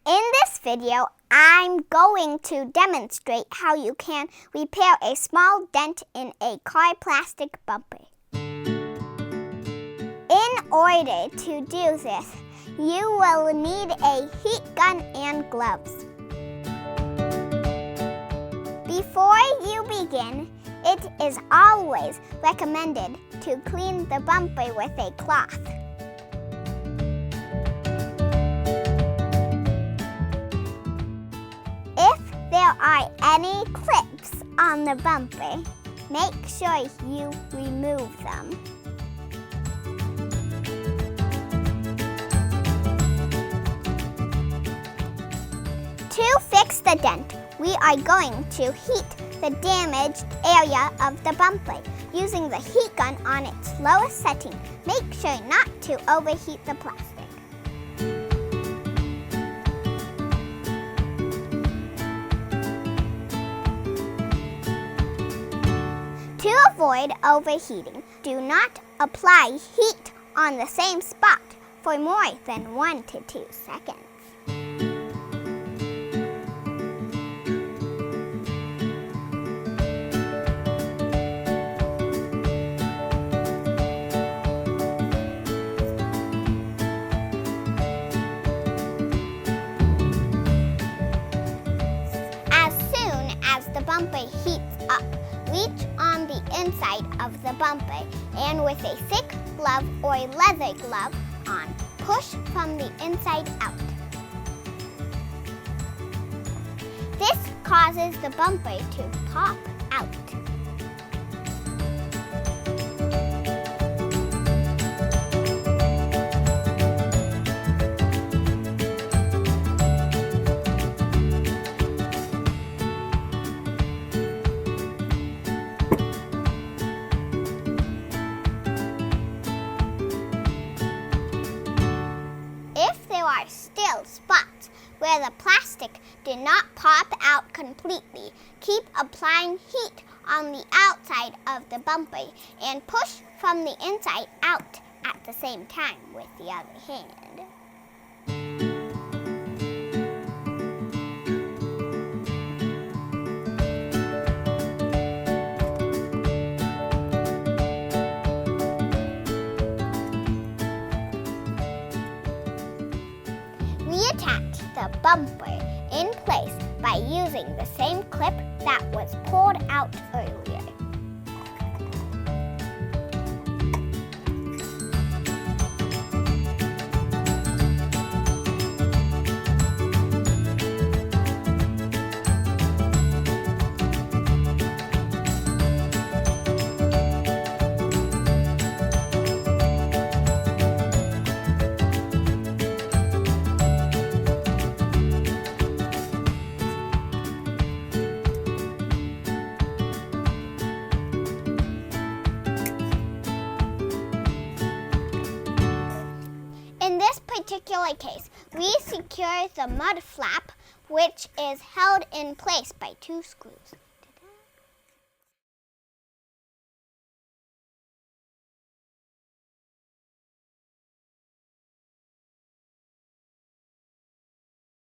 In this video, I'm going to demonstrate how you can repair a small dent in a car plastic bumper. In order to do this, you will need a heat gun and gloves. Before you begin, it is always recommended to clean the bumper with a cloth. If there are any clips on the bumper, make sure you remove them. To fix the dent, we are going to heat the damaged area of the bumper using the heat gun on its lowest setting. Make sure not to overheat the plastic. To avoid overheating, do not apply heat on the same spot for more than 1 to 2 seconds. As soon as the bumper heats up, reach on the inside of the bumper and with a thick glove or leather glove on, push from the inside out. This causes the bumper to pop out. If there are still spots where the plastic did not pop out completely, keep applying heat on the outside of the bumper and push from the inside out at the same time with the other hand. Reattach the bumper in place by using the same clip that was pulled out earlier. In this particular case, we secure the mud flap, which is held in place by 2 screws.